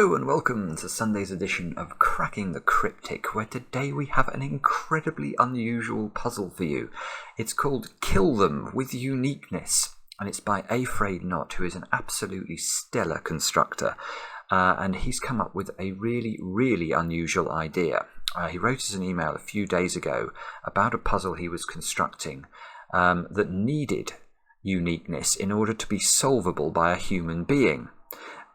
Hello and welcome to Sunday's edition of Cracking the Cryptic, where today we have an incredibly unusual puzzle for you. It's called Kill Them with Uniqueness, and it's by Afraid Not, who is an absolutely stellar constructor, and he's come up with a really unusual idea. He wrote us an email a few days ago about a puzzle he was constructing that needed uniqueness in order to be solvable by a human being.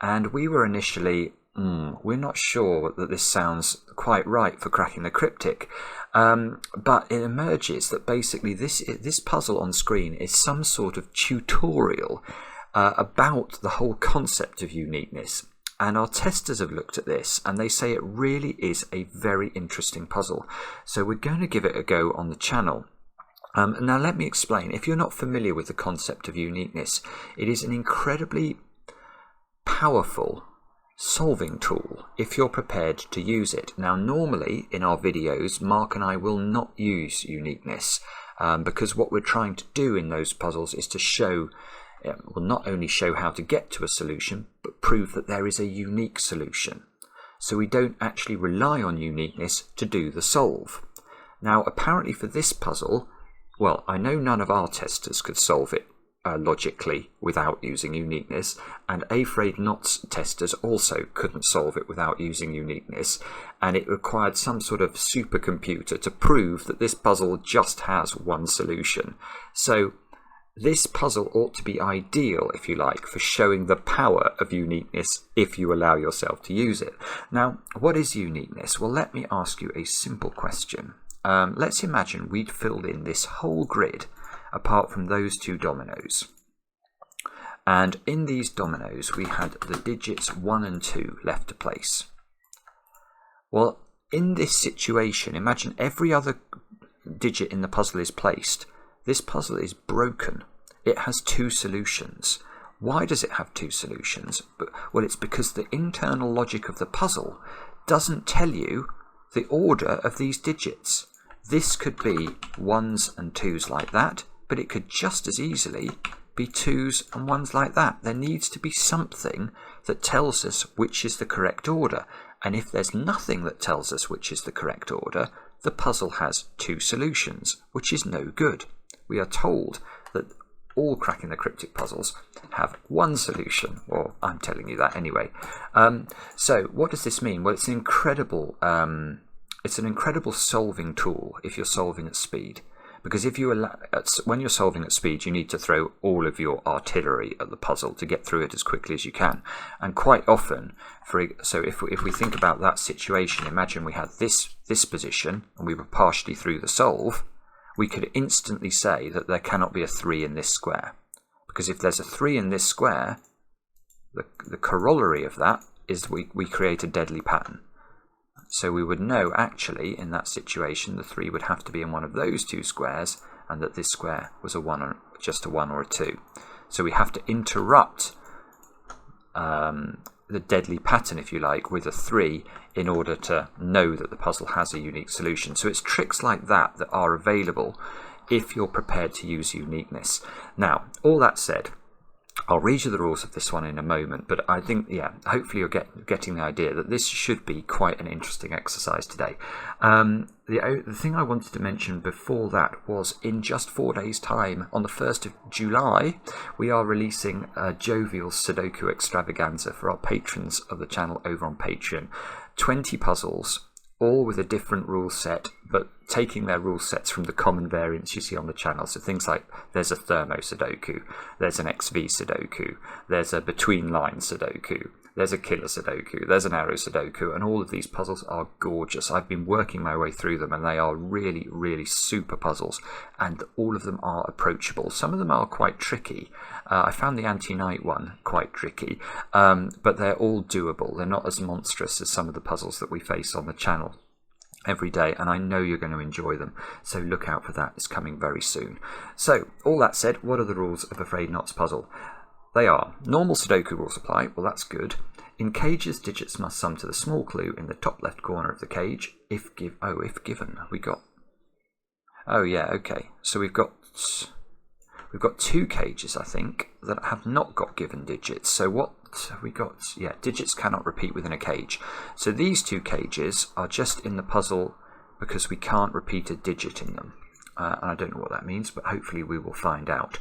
And we were initially, we're not sure that this sounds quite right for Cracking the Cryptic, but it emerges that basically this puzzle on screen is some sort of tutorial about the whole concept of uniqueness. And our testers have looked at this and they say it really is a very interesting puzzle. So we're going to give it a go on the channel. Now let me explain. If you're not familiar with the concept of uniqueness, it is an incredibly powerful solving tool if you're prepared to use it. Now normally in our videos Mark and I will not use uniqueness because what we're trying to do in those puzzles is to show, well, not only show how to get to a solution, but prove that there is a unique solution. So we don't actually rely on uniqueness to do the solve. Now apparently for this puzzle, well, I know none of our testers could solve it logically without using uniqueness, and Afraid Not's testers also couldn't solve it without using uniqueness, and it required some sort of supercomputer to prove that this puzzle just has one solution. So this puzzle ought to be ideal, if you like, for showing the power of uniqueness if you allow yourself to use it. Now, what is uniqueness? Well, let me ask you a simple question. Let's imagine we'd filled in this whole grid apart from those two dominoes. And in these dominoes, we had the digits 1 and 2 left to place. Well, in this situation, imagine every other digit in the puzzle is placed. This puzzle is broken. It has two solutions. Why does it have two solutions? Well, it's because the internal logic of the puzzle doesn't tell you the order of these digits. This could be 1s and 2s like that, but it could just as easily be 2s and 1s like that. There needs to be something that tells us which is the correct order. And if there's nothing that tells us which is the correct order, the puzzle has two solutions, which is no good. We are told that all Cracking the Cryptic puzzles have one solution, or I'm telling you that anyway. So what does this mean? Well, it's an incredible solving tool if you're solving at speed. Because if when you're solving at speed, you need to throw all of your artillery at the puzzle to get through it as quickly as you can. And quite often, so if we think about that situation, imagine we had this position and we were partially through the solve, we could instantly say that there cannot be a 3 in this square. Because if there's a 3 in this square, the corollary of that is we create a deadly pattern. So we would know actually in that situation the 3 would have to be in one of those two squares, and that this square was just a 1 or a 2. So we have to interrupt the deadly pattern, if you like, with a 3 in order to know that the puzzle has a unique solution. So it's tricks like that that are available if you're prepared to use uniqueness. Now, all that said, I'll read you the rules of this one in a moment, but I think, hopefully you're getting the idea that this should be quite an interesting exercise today. The thing I wanted to mention before that was in just 4 days' time, on the 1st of July, we are releasing a jovial Sudoku Extravaganza for our patrons of the channel over on Patreon. 20 puzzles, all with a different rule set, but taking their rule sets from the common variants you see on the channel. So things like there's a thermo Sudoku, there's an XV Sudoku, there's a between line Sudoku, there's a killer Sudoku, there's an arrow Sudoku, and all of these puzzles are gorgeous. I've been working my way through them and they are really super puzzles, and all of them are approachable. Some of them are quite tricky. I found the anti-night one quite tricky, but they're all doable. They're not as monstrous as some of the puzzles that we face on the channel every day, and I know you're going to enjoy them, so look out for that. It's coming very soon. So all that said, what are the rules of Afraid Not's puzzle? They are normal Sudoku rules apply. Well, that's good. In cages, digits must sum to the small clue in the top left corner of the cage. If given, we got. Oh yeah, okay. So we've got two cages, I think, that have not got given digits. So what we got, yeah, digits cannot repeat within a cage. So these two cages are just in the puzzle because we can't repeat a digit in them. And I don't know what that means, but hopefully we will find out.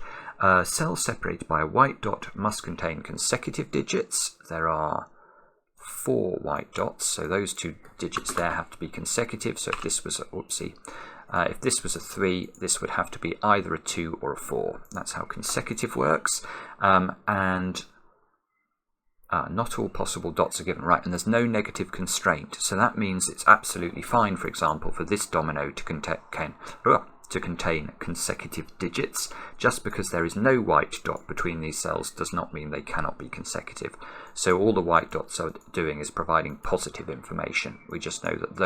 Cells separated by a white dot must contain consecutive digits. There are 4 white dots, so those 2 digits there have to be consecutive. So if this was a, if this was a 3, this would have to be either a 2 or a 4. That's how consecutive works. Not all possible dots are given, right, and there's no negative constraint. So that means it's absolutely fine, for example, for this domino to contain consecutive digits. Just because there is no white dot between these cells does not mean they cannot be consecutive. So all the white dots are doing is providing positive information. We just know that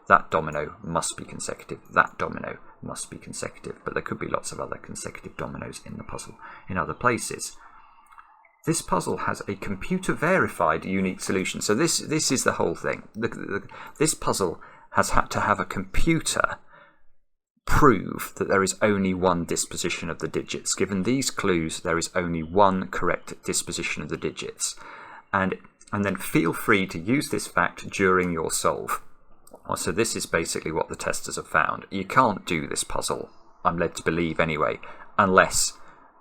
that domino must be consecutive, that domino must be consecutive, but there could be lots of other consecutive dominoes in the puzzle in other places. This puzzle has a computer-verified unique solution. So this is the whole thing. This puzzle has had to have a computer prove that there is only one disposition of the digits. Given these clues, there is only one correct disposition of the digits. And then feel free to use this fact during your solve. So this is basically what the testers have found. You can't do this puzzle, I'm led to believe anyway, unless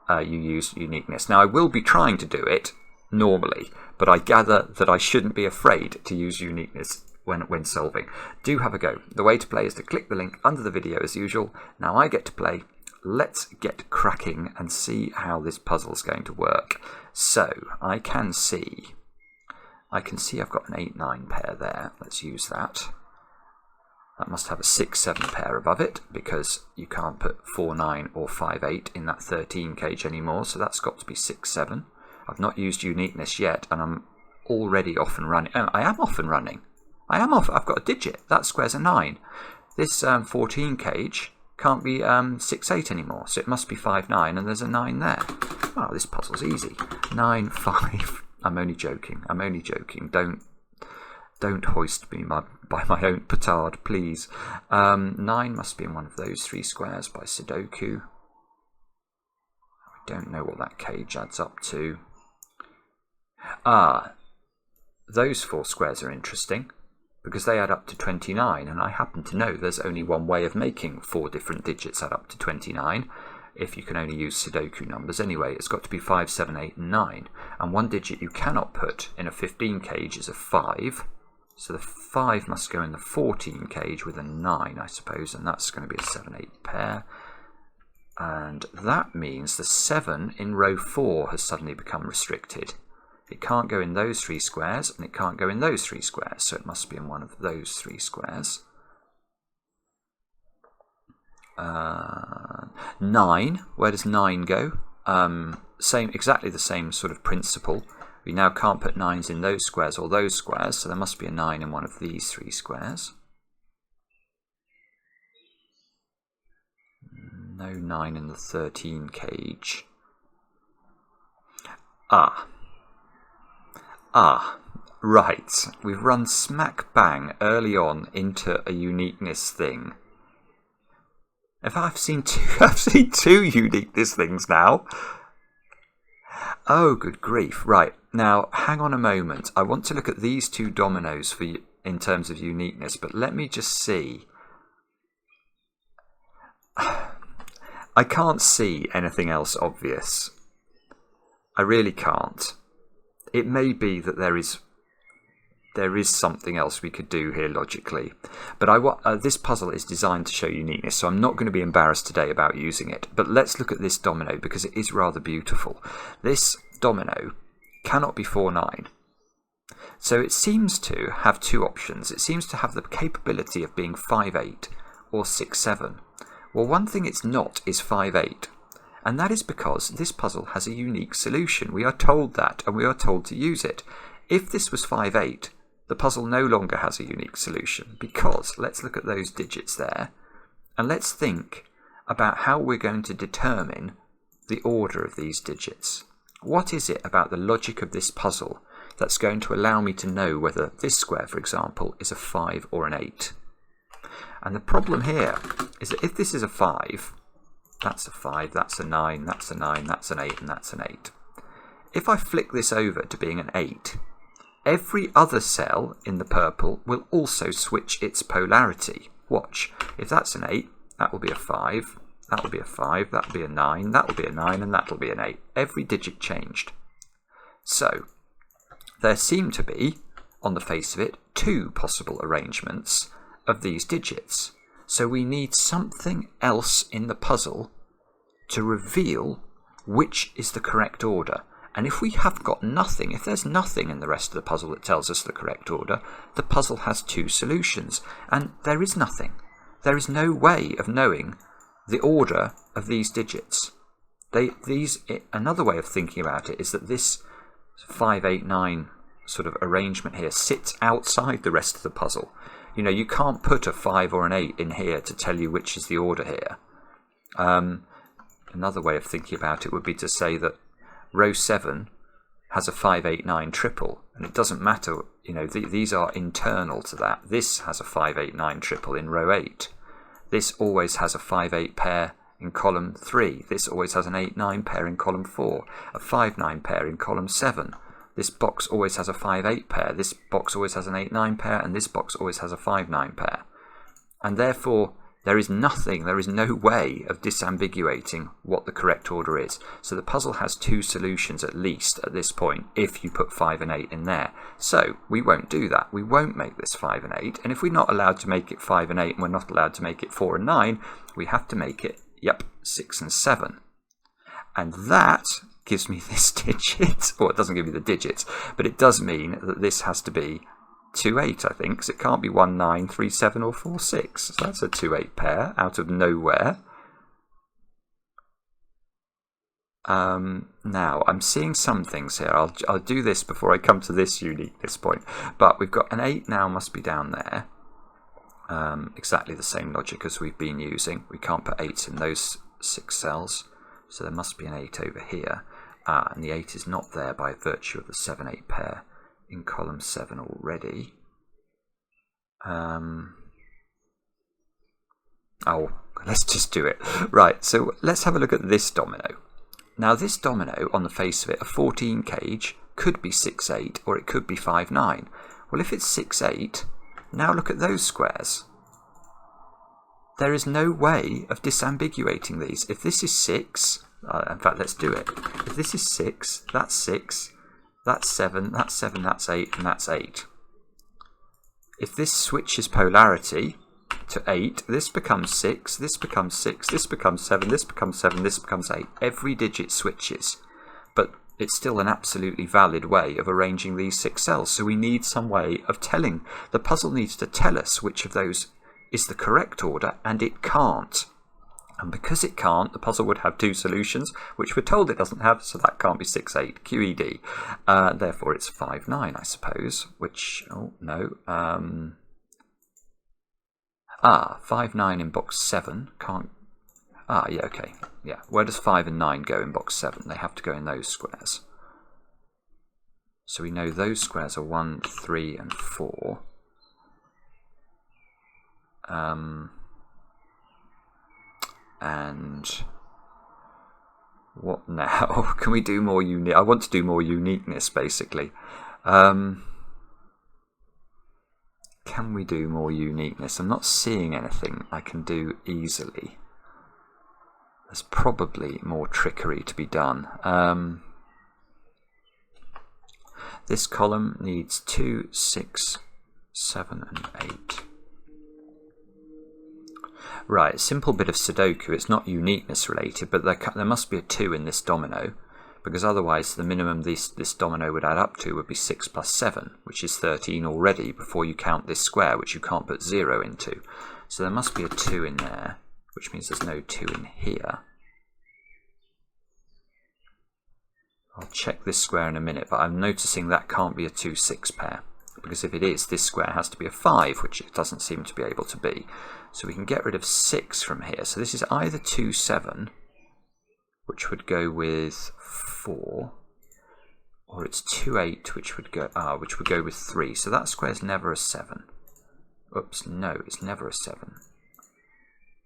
you use uniqueness. Now I will be trying to do it normally, but I gather that I shouldn't be afraid to use uniqueness when solving. Do have a go. The way to play is to click the link under the video as usual. Now I get to play. Let's get cracking and see how this puzzle's going to work. So I can see I've got an 8-9 pair there. Let's use that. That must have a 6-7 pair above it, because you can't put 4-9 or 5-8 in that 13 cage anymore, so that's got to be 6-7. I've not used uniqueness yet, and I'm already off and running. Oh, I am off and running. I've got a digit. That square's a 9. This 14 cage can't be 6-8 anymore, so it must be 5-9, and there's a 9 there. Oh, this puzzle's easy. 9-5. I'm only joking. Don't hoist me by my own petard, please. 9 must be in one of those 3 squares by Sudoku. I don't know what that cage adds up to. Those 4 squares are interesting, because they add up to 29, and I happen to know there's only one way of making 4 different digits add up to 29. If you can only use Sudoku numbers anyway, it's got to be 5, 7, 8, and 9. And one digit you cannot put in a 15 cage is a 5. So the 5 must go in the 14 cage with a 9, I suppose, and that's going to be a 7-8 pair. And that means the 7 in row 4 has suddenly become restricted. It can't go in those 3 squares, and it can't go in those 3 squares, so it must be in one of those 3 squares. 9, where does 9 go? Exactly the same sort of principle. We now can't put 9s in those squares or those squares, so there must be a 9 in one of these 3 squares. No 9 in the 13 cage. Right. We've run smack bang early on into a uniqueness thing. In fact, I've seen two uniqueness things now. Oh, good grief. Right. Now, hang on a moment. I want to look at these 2 dominoes for you in terms of uniqueness, but let me just see. I can't see anything else obvious. I really can't. It may be that there is something else we could do here logically, but this puzzle is designed to show uniqueness, so I'm not going to be embarrassed today about using it. But let's look at this domino, because it is rather beautiful. This domino cannot be 4-9, so it seems to have 2 options. It seems to have the capability of being 5-8 or 6-7. Well, one thing it's not is 5-8, and that is because this puzzle has a unique solution. We are told that, and we are told to use it. If this was 5-8, the puzzle no longer has a unique solution, because let's look at those digits there, and let's think about how we're going to determine the order of these digits. What is it about the logic of this puzzle that's going to allow me to know whether this square, for example, is a 5 or an 8? And the problem here is that if this is a 5, that's a 5, that's a 9, that's a 9, that's an 8, and that's an 8. if I flick this over to being an 8, every other cell in the purple will also switch its polarity. Watch. If that's an 8, that will be a 5, that will be a 5, that will be a 9, that will be a 9, and that will be an 8. Every digit changed. So, there seem to be, on the face of it, 2 possible arrangements of these digits. So we need something else in the puzzle to reveal which is the correct order. And if we have got nothing, if there's nothing in the rest of the puzzle that tells us the correct order, the puzzle has 2 solutions. And there is nothing. There is no way of knowing the order of these digits. Another way of thinking about it is that this 5, 8, 9 sort of arrangement here sits outside the rest of the puzzle. You know, you can't put a 5 or an 8 in here to tell you which is the order here. Another way of thinking about it would be to say that row 7 has a 5, 8, 9 triple, and it doesn't matter, you know, these are internal to that. This has a 5, 8, 9 triple in row 8. This always has a 5, 8 pair in column 3. This always has an 8, 9 pair in column 4, a 5, 9 pair in column 7. This box always has a 5, 8 pair, this box always has an 8, 9 pair, and this box always has a 5, 9 pair. And therefore, there is no way of disambiguating what the correct order is. So the puzzle has 2 solutions at least at this point, if you put 5 and 8 in there. So we won't do that. We won't make this 5 and 8. And if we're not allowed to make it 5 and 8, and we're not allowed to make it 4 and 9, we have to make it, 6 and 7. And that gives me this digit. Well, it doesn't give me the digits, but it does mean that this has to be 2, 8, I think, because it can't be 1, 9, 3, 7, or 4, 6. So that's a 2, 8 pair out of nowhere. Now, I'm seeing some things here. I'll do this before I come to this uniqueness point. But we've got an 8 now must be down there. Exactly the same logic as we've been using. We can't put 8s in those 6 cells. So there must be an 8 over here. And the 8 is not there by virtue of the 7, 8 pair in column 7 already. Let's just do it. Right, so let's have a look at this domino. Now this domino, on the face of it, a 14 cage, could be 6, 8, or it could be 5, 9. Well, if it's 6, 8, now look at those squares. There is no way of disambiguating these. If this is 6, in fact, let's do it. If this is 6, that's 6, that's 7, that's 8, and that's 8. If this switches polarity to 8, this becomes 6, this becomes 6, this becomes 7, this becomes 7, this becomes 8. Every digit switches, but it's still an absolutely valid way of arranging these 6 cells. So we need some way of telling. The puzzle needs to tell us which of those is the correct order, and it can't. And because it can't, the puzzle would have 2 solutions, which we're told it doesn't have, so that can't be 6, 8, QED. Therefore, it's 5, 9, I suppose, which, oh, no. 5, 9 in box 7 can't. Yeah, okay. Yeah, where does 5 and 9 go in box 7? They have to go in those squares. So we know those squares are 1, 3, and 4. And what now? Can we do more unique? I want to do more uniqueness, basically. Can we do more uniqueness? I'm not seeing anything I can do easily. There's probably more trickery to be done. This column needs 2, 6, 7, and 8. Right, simple bit of Sudoku. It's not uniqueness related, but there must be a 2 in this domino, because otherwise the minimum this domino would add up to would be 6 plus 7, which is 13 already before you count this square, which you can't put 0 into. So there must be a 2 in there, which means there's no 2 in here. I'll check this square in a minute, but I'm noticing that can't be a 2, 6 pair, because if it is, this square has to be a 5, which it doesn't seem to be able to be. So we can get rid of 6 from here. So this is either 2, 7, which would go with 4, or it's 2, 8, which would go with 3. So that square's never a 7. Oops, no, it's never a 7.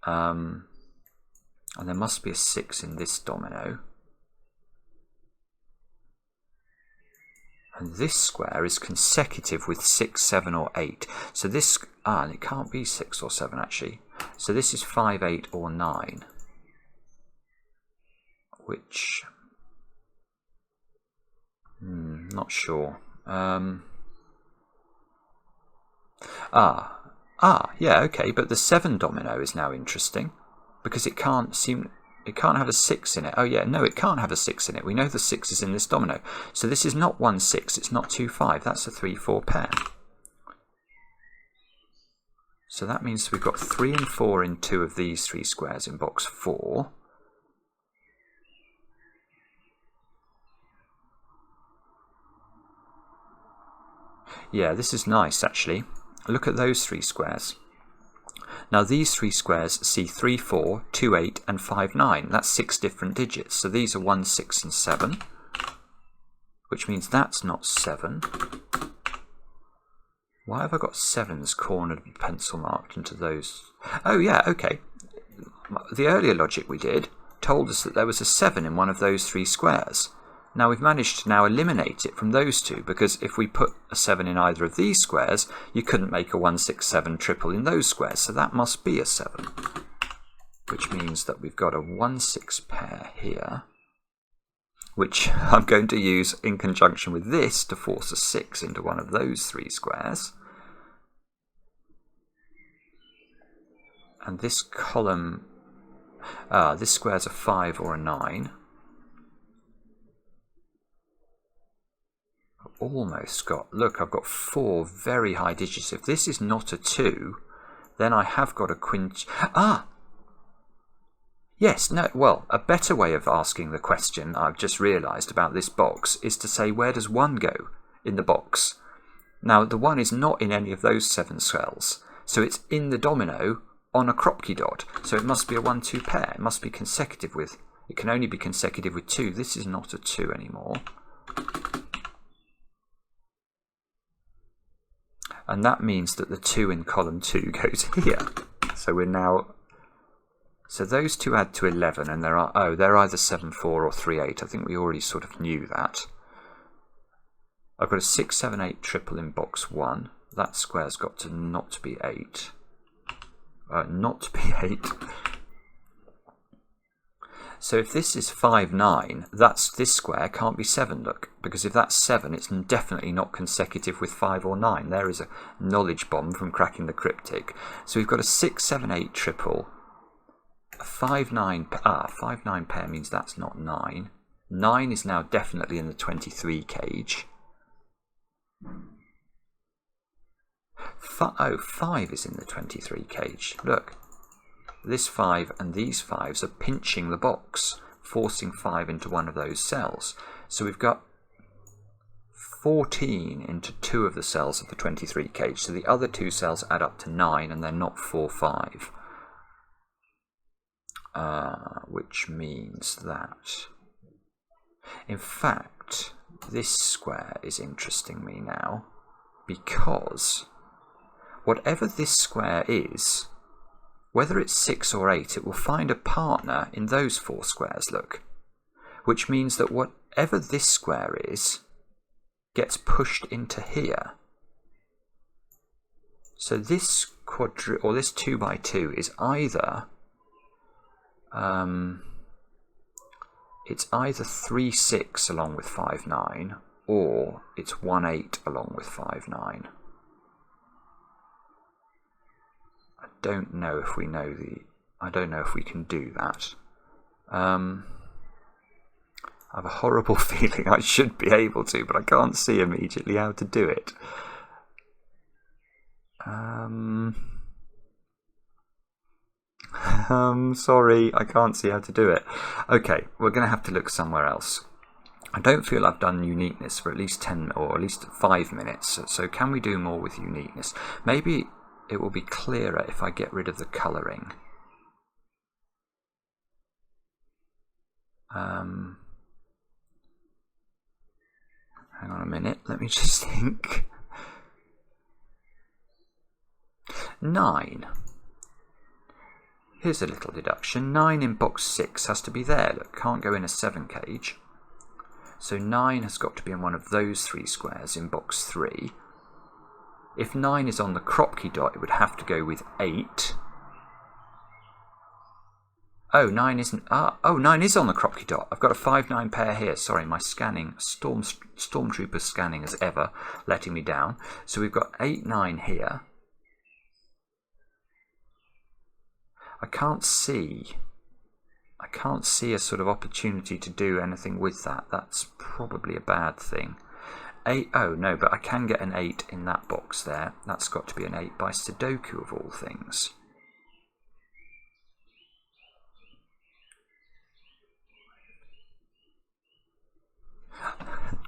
And there must be a 6 in this domino. And this square is consecutive with 6, 7 or 8. So this, and it can't be 6 or 7 actually. So this is 5, 8 or 9. Which, not sure. Yeah, okay, but the 7 domino is now interesting because it can't have a 6 in it. Oh yeah, no, it can't have a 6 in it. We know the 6 is in this domino. So this is not 1, 6, it's not 2, 5. That's a 3, 4 pair. So that means we've got 3 and 4 in 2 of these 3 squares in box 4. Yeah, this is nice actually. Look at those 3 squares. Now these 3 squares see 3, 4, 2, 8 and 5, 9. That's 6 different digits. So these are 1, 6 and 7, which means that's not 7. Why have I got 7s cornered and pencil marked into those? Oh yeah, okay. The earlier logic we did told us that there was a 7 in one of those 3 squares. Now we've managed to now eliminate it from those 2, because if we put a 7 in either of these squares, you couldn't make a 1, 6, 7 triple in those squares, so that must be a 7. Which means that we've got a 1, 6 pair here, which I'm going to use in conjunction with this to force a 6 into one of those 3 squares. And this column, this square's a 5 or a 9. Almost got, look, I've got 4 very high digits. If this is not a 2, then I have got a yes, no, well, a better way of asking the question I've just realised about this box is to say, where does 1 go in the box? Now, the 1 is not in any of those 7 cells, so it's in the domino on a Kropki dot, so it must be a 1, 2 pair. It must be consecutive with, it can only be consecutive with 2. This is not a 2 anymore. And that means that the 2 in column 2 goes here. So we're now, so those 2 add to 11, and there are, they're either 7, 4 or 3, 8. I think we already sort of knew that. I've got a 6, 7, 8 triple in box 1. That square's got to not be 8. Not be 8. So if this is 5, 9, this square can't be 7, look. Because if that's 7, it's definitely not consecutive with 5 or 9. There is a knowledge bomb from cracking the cryptic. So we've got a 6, 7, 8 triple. A 5, 9, 5, 9 pair means that's not 9. 9 is now definitely in the 23 cage. 5 is in the 23 cage. Look. This 5 and these 5s are pinching the box, forcing 5 into one of those cells. So we've got 14 into 2 of the cells of the 23 cage. So the other 2 cells add up to 9, and they're not 4, 5. Which means that, in fact, this square is interesting me now, because whatever this square is, whether it's 6 or 8, it will find a partner in those 4 squares, look. Which means that whatever this square is, gets pushed into here. So this this 2 by 2 is either, it's either 3, 6 along with 5, 9, or it's 1, 8 along with 5, 9. I don't know if we know I don't know if we can do that. I have a horrible feeling I should be able to, but I can't see immediately how to do it. Sorry, I can't see how to do it. Okay, we're going to have to look somewhere else. I don't feel I've done uniqueness for at least 10 or at least 5 minutes, so can we do more with uniqueness? Maybe it will be clearer if I get rid of the colouring. Hang on a minute, let me just think. 9. Here's a little deduction. 9 in box 6 has to be there. Look, can't go in a 7 cage. So 9 has got to be in one of those 3 squares in box 3. If 9 is on the crop key dot, it would have to go with 8. Oh, 9 isn't. Oh, 9 is on the crop key dot. I've got a 5-9 pair here. Sorry, my scanning, Stormtrooper scanning as ever, letting me down. So we've got 8-9 here. I can't see a sort of opportunity to do anything with that. That's probably a bad thing. 8, oh no, but I can get an 8 in that box there. That's got to be an 8 by Sudoku of all things.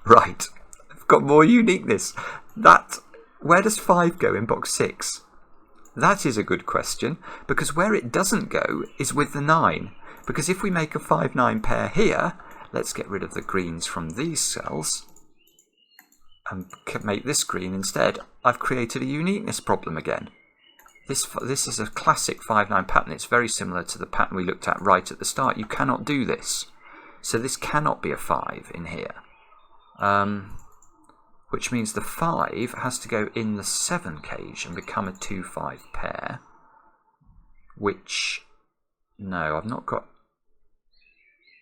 Right, I've got more uniqueness. Where does 5 go in box 6? That is a good question, because where it doesn't go is with the 9. Because if we make a 5-9 pair here, let's get rid of the greens from these cells and make this green instead. I've created a uniqueness problem again. This is a classic 5-9 pattern. It's very similar to the pattern we looked at right at the start. You cannot do this. So this cannot be a 5 in here. Which means the 5 has to go in the 7 cage and become a 2-5 pair. Which, no, I've not got...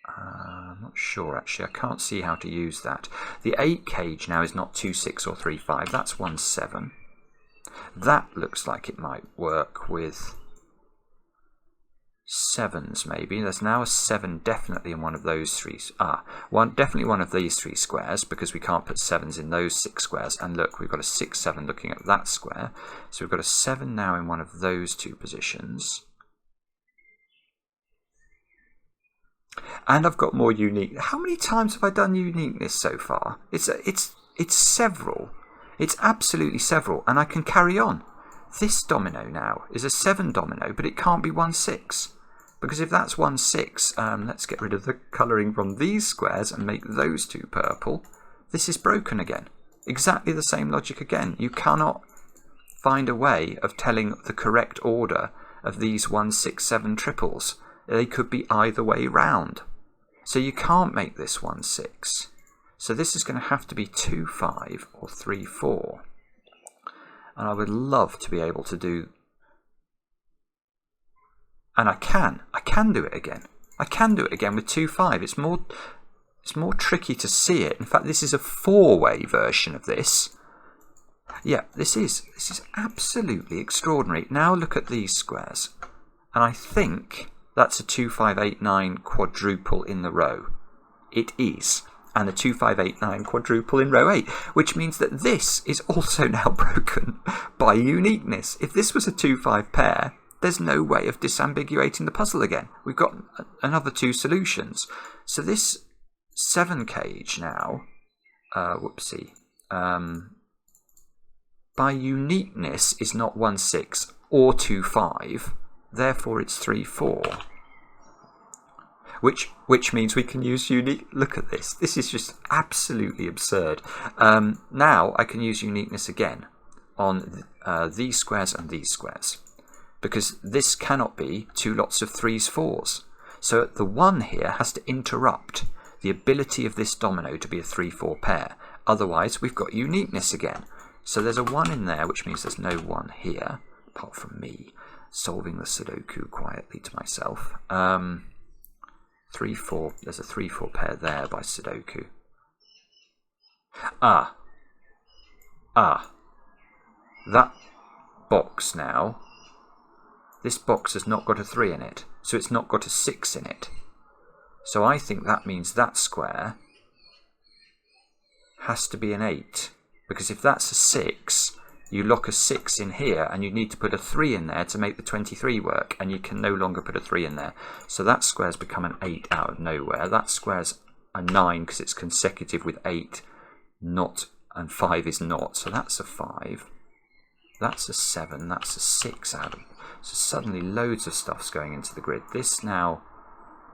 I'm not sure actually. I can't see how to use that. The 8 cage now is not 2-6 or 3-5. That's 1-7. That looks like it might work with 7s maybe. There's now a 7 definitely in one of those 3. Definitely one of these 3 squares, because we can't put 7s in those 6 squares. And look, we've got a 6-7 looking at that square. So we've got a 7 now in one of those 2 positions. And I've got more unique. How many times have I done uniqueness so far? It's several. It's absolutely several, and I can carry on. This domino now is a 7 domino, but it can't be 1-6. Because if that's 1-6, let's get rid of the colouring from these squares and make those 2 purple. This is broken again. Exactly the same logic again. You cannot find a way of telling the correct order of these 1-6-7 triples. They could be either way round. So you can't make this 1-6. So this is going to have to be 2-5 or 3-4. And I would love to be able to do... And I can do it again. I can do it again with 2-5. It's more tricky to see it. In fact, this is a 4-way version of this. Yeah, this is absolutely extraordinary. Now look at these squares. And I think that's a 2-5-8-9 quadruple in the row. It is. And a 2-5-8-9 quadruple in row 8, which means that this is also now broken by uniqueness. If this was a 2-5 pair, there's no way of disambiguating the puzzle again. We've got another 2 solutions. So this 7 cage now, by uniqueness is not 1-6 or 2-5, therefore it's 3-4. Which means we can use unique... Look at this. This is just absolutely absurd. Now I can use uniqueness again on these squares and these squares. Because this cannot be 2 lots of 3s, 4s. So the 1 here has to interrupt the ability of this domino to be a 3-4 pair. Otherwise, we've got uniqueness again. So there's a 1 in there, which means there's no 1 here, apart from me solving the Sudoku quietly to myself. 3-4, there's a 3-4 pair there by Sudoku. That box now, this box has not got a 3 in it, so it's not got a 6 in it. So I think that means that square has to be an 8, because if that's a 6, you lock a 6 in here, and you need to put a 3 in there to make the 23 work, and you can no longer put a 3 in there. So that square's become an 8 out of nowhere. That square's a 9 because it's consecutive with 8, not, and 5 is not. So that's a 5. That's a 7. That's a 6 out of... So suddenly loads of stuff's going into the grid. This now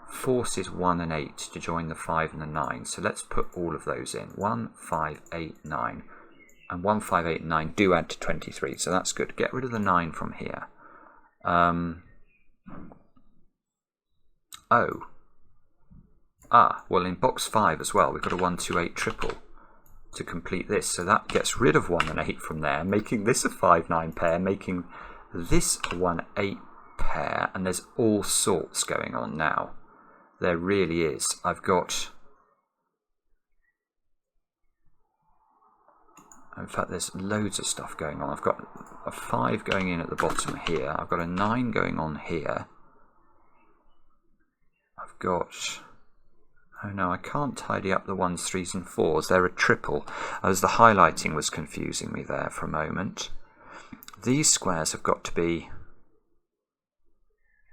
forces 1 and 8 to join the 5 and the 9. So let's put all of those in. 1, 5, 8, 9. And 1, 5, 8, 9 do add to 23, so that's good. Get rid of the 9 from here. Ah, well, in box 5 as well, we've got a 1, 2, 8 triple to complete this. So that gets rid of 1 and 8 from there, making this a 5, 9 pair, making this a 1, 8 pair. And there's all sorts going on now. There really is. I've got... In fact, there's loads of stuff going on. I've got a 5 going in at the bottom here. I've got a 9 going on here. I've got... Oh no, I can't tidy up the 1s, 3s and 4s. They're a triple, as the highlighting was confusing me there for a moment. These squares have got to be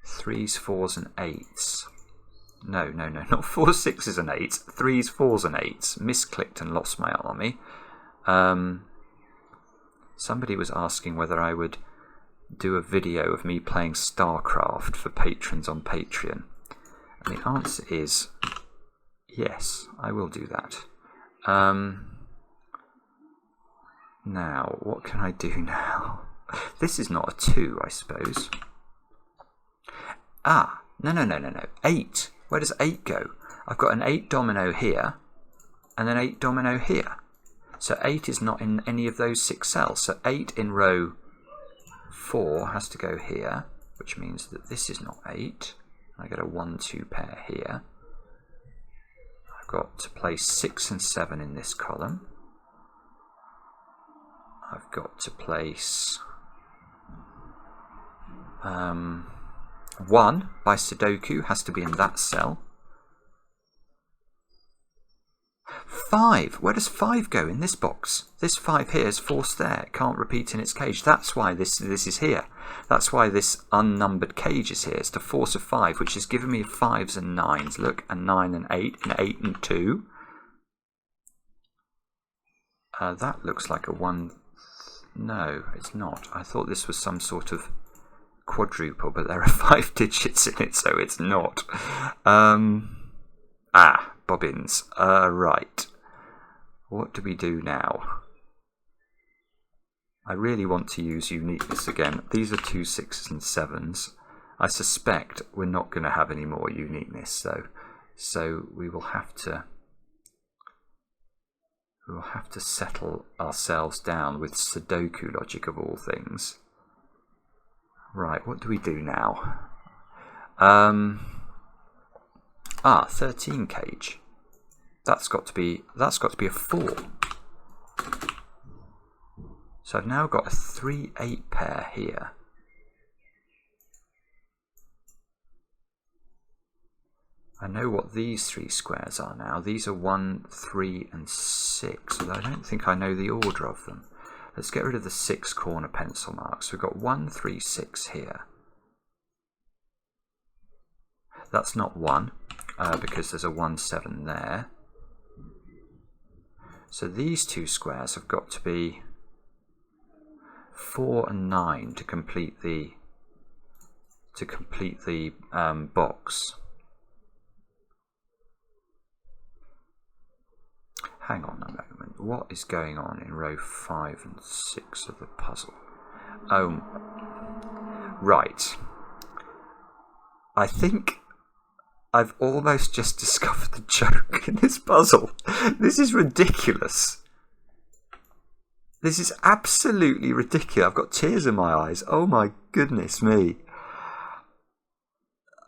3s, 4s and 8s. No, not 4s, 6s and 8s. 3s, 4s and 8s. Misclicked and lost my army. Somebody was asking whether I would do a video of me playing StarCraft for patrons on Patreon. And the answer is... yes, I will do that. Now, what can I do now? This is not a 2, I suppose. Ah, no. 8. Where does 8 go? I've got an 8 domino here, and an 8 domino here. So 8 is not in any of those 6 cells. So 8 in row 4 has to go here, which means that this is not 8. I get a 1, 2 pair here. Got to place 6 and 7 in this column. I've got to place 1 by Sudoku has to be in that cell. 5. Where does 5 go in this box? This 5 here is forced there. It can't repeat in its cage. That's why this is here. That's why this unnumbered cage is here. It's to force a 5, which is giving me 5s and 9s. Look, a 9 and 8, and 8 and 2. That looks like a 1. No, it's not. I thought this was some sort of quadruple, but there are 5 digits in it, so it's not. Bobbins. Right. What do we do now? I really want to use Uniqueness again. These are 2 6s and 7s. I suspect we're not going to have any more Uniqueness, though. So we will have to settle ourselves down with Sudoku logic of all things. Right, what do we do now? 13 cage. That's got to be a 4. So I've now got a 3, 8 pair here. I know what these 3 squares are now. These are 1, 3 and 6, although I don't think I know the order of them. Let's get rid of the 6 corner pencil marks. We've got 1, 3, 6 here. That's not 1, because there's a 1, 7 there. So these 2 squares have got to be 4 and 9 to complete the box. Hang on a moment. What is going on in row 5 and 6 of the puzzle? Oh, right. I think I've almost just discovered the joke in this puzzle. This is ridiculous. This is absolutely ridiculous. I've got tears in my eyes. Oh my goodness me.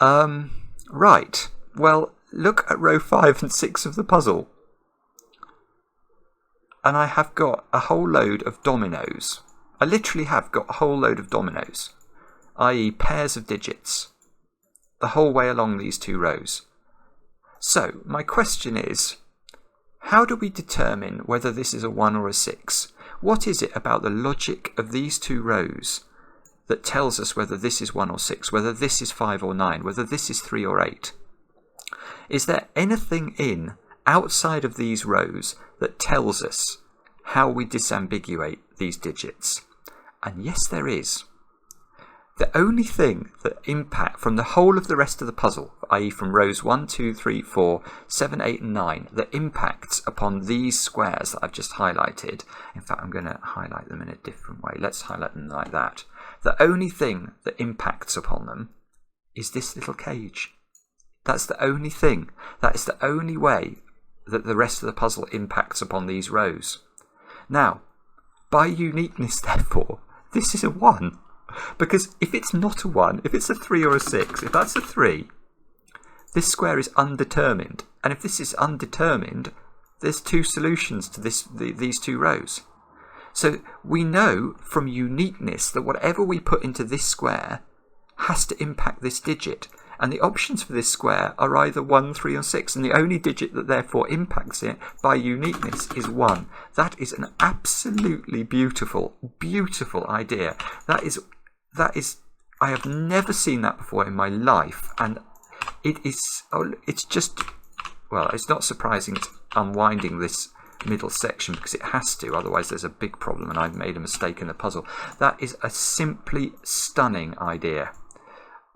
Right. Well, look at row 5 and 6 of the puzzle. And I have got a whole load of dominoes. I literally have got a whole load of dominoes, i.e. pairs of digits, the whole way along these 2 rows. So, my question is, how do we determine whether this is a 1 or a 6? What is it about the logic of these 2 rows that tells us whether this is 1 or 6, whether this is 5 or 9, whether this is 3 or 8? Is there anything outside of these rows that tells us how we disambiguate these digits? And yes, there is. The only thing that impact from the whole of the rest of the puzzle, i.e. from rows 1, 2, 3, 4, 7, 8 and 9, that impacts upon these squares that I've just highlighted. In fact, I'm going to highlight them in a different way. Let's highlight them like that. The only thing that impacts upon them is this little cage. That's the only thing. That is the only way that the rest of the puzzle impacts upon these rows. Now, by uniqueness, therefore, this is a 1. Because if it's not a 1, if it's a 3 or a 6, if that's a 3, this square is undetermined. And if this is undetermined, there's 2 solutions to these 2 rows. So we know from uniqueness that whatever we put into this square has to impact this digit. And the options for this square are either 1, 3 or 6. And the only digit that therefore impacts it by uniqueness is 1. That is an absolutely beautiful, beautiful idea. That is, I have never seen that before in my life. And it's just, well, it's not surprising it's unwinding this middle section because it has to, otherwise there's a big problem and I've made a mistake in the puzzle. That is a simply stunning idea.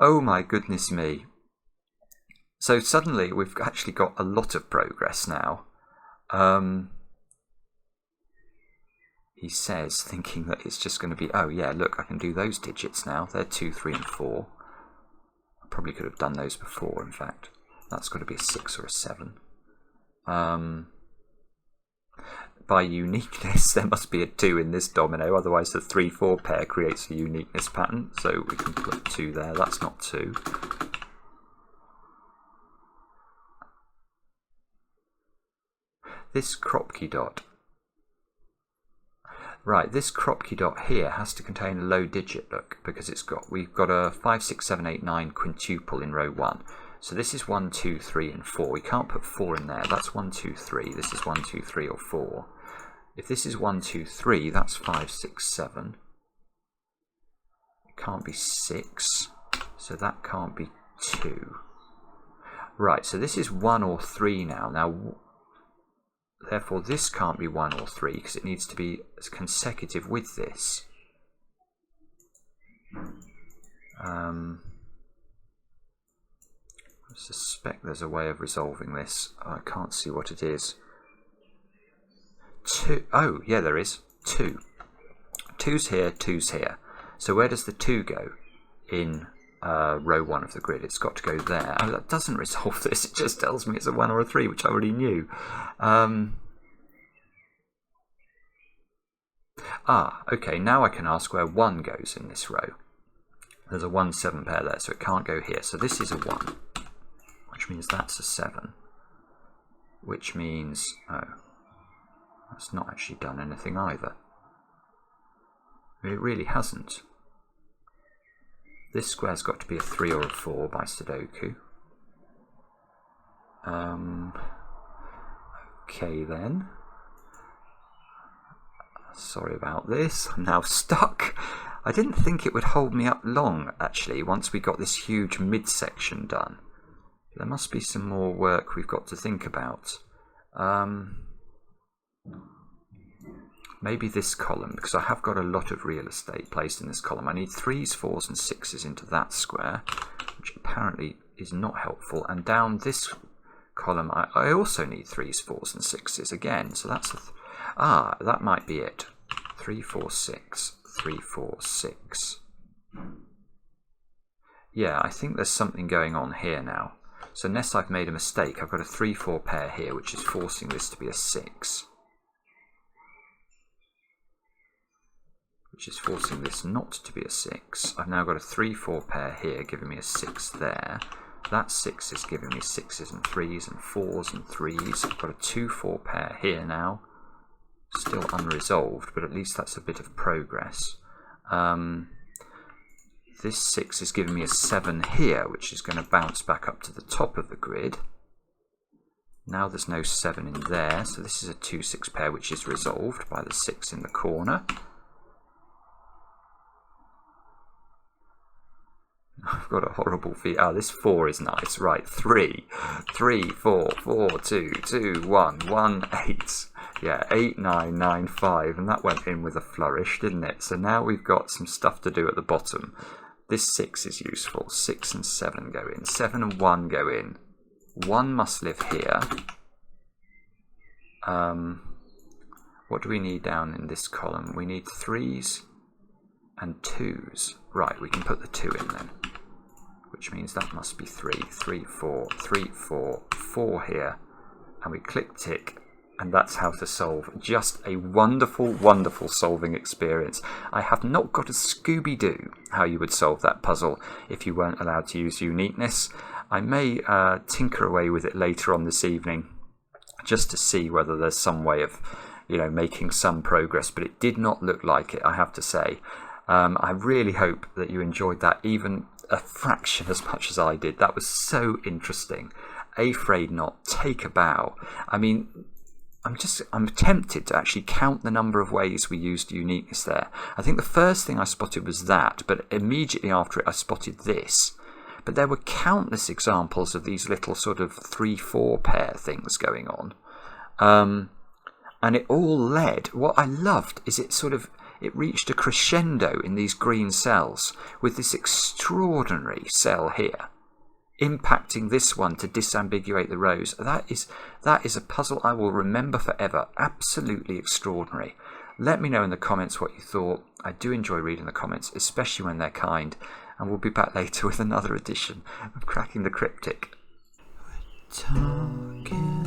Oh my goodness me. So suddenly we've actually got a lot of progress now. He says, thinking that it's just going to be, oh yeah, look, I can do those digits now. They're 2, 3 and 4. I probably could have done those before, in fact. That's got to be a 6 or a 7. By uniqueness, there must be a 2 in this domino, otherwise the 3-4 pair creates a uniqueness pattern. So we can put 2 there. That's not 2. This Kropki dot. Right, this Kropki dot here has to contain a low digit, look, because we've got a 5, 6, 7, 8, 9 quintuple in row 1. So this is 1, 2, 3 and 4. We can't put 4 in there. That's 1, 2, 3. This is 1, 2, 3 or 4. If this is 1, 2, 3, that's 5, 6, 7. It can't be 6. So that can't be 2. Right, so this is 1 or 3 now. Now, therefore, this can't be 1 or 3 because it needs to be consecutive with this. I suspect there's a way of resolving this. I can't see what it is. 2. Oh, yeah, there is. 2. 2's here, 2's here. So where does the 2 go in row 1 of the grid? It's got to go there. Oh, that doesn't resolve this. It just tells me it's a 1 or a 3, which I already knew. Okay, now I can ask where 1 goes in this row. There's a 1, 7 pair there, so it can't go here. So this is a 1, which means that's a 7. Which means, oh, that's not actually done anything either. It really hasn't. This square's got to be a 3 or a 4 by Sudoku. Okay then. Sorry about this, I'm now stuck. I didn't think it would hold me up long, actually, once we got this huge midsection done. There must be some more work we've got to think about. Maybe this column, because I have got a lot of real estate placed in this column. I need 3s, 4s and 6s into that square, which apparently is not helpful. And down this column, I also need 3s, 4s and 6s again. So that's that might be it. 3, 4, 6, 3, 4, 6. Yeah, I think there's something going on here now. So unless I've made a mistake, I've got a 3, 4 pair here, which is forcing this to be a 6. Which is forcing this not to be a 6. I've now got a 3, 4 pair here, giving me a 6 there. That 6 is giving me 6s and 3s and 4s and 3s. I've got a 2, 4 pair here now. Still unresolved, but at least that's a bit of progress. This 6 is giving me a 7 here, which is going to bounce back up to the top of the grid. Now there's no 7 in there, so this is a 2, 6 pair, which is resolved by the 6 in the corner. I've got a horrible feeling. Ah, this 4 is nice. Right, 3, 3, 4, 4, 2, 2, 1, 1, 8. Yeah, 8, 9, 9, 5. And that went in with a flourish, didn't it? So now we've got some stuff to do at the bottom. This 6 is useful. 6 and 7 go in. 7 and 1 go in. 1 must live here. What do we need down in this column? We need 3s and 2s. Right, we can put the 2 in then, which means that must be 3, 3, 4, 3, 4, 4 here. And we click tick, and that's how to solve. Just a wonderful, wonderful solving experience. I have not got a Scooby-Doo how you would solve that puzzle if you weren't allowed to use uniqueness. I may tinker away with it later on this evening just to see whether there's some way of, making some progress, but it did not look like it, I have to say. I really hope that you enjoyed that even a fraction as much as I did. That was so interesting. Afraid not, take a bow. I mean, I'm tempted to actually count the number of ways we used uniqueness there. I think the first thing I spotted was that, but immediately after it I spotted this. But there were countless examples of these little sort of 3-4 pair things going on. And it all led, what I loved is it reached a crescendo in these green cells with this extraordinary cell here, impacting this one to disambiguate the rows. That is a puzzle I will remember forever. Absolutely extraordinary. Let me know in the comments what you thought. I do enjoy reading the comments, especially when they're kind. And we'll be back later with another edition of Cracking the Cryptic. We're talking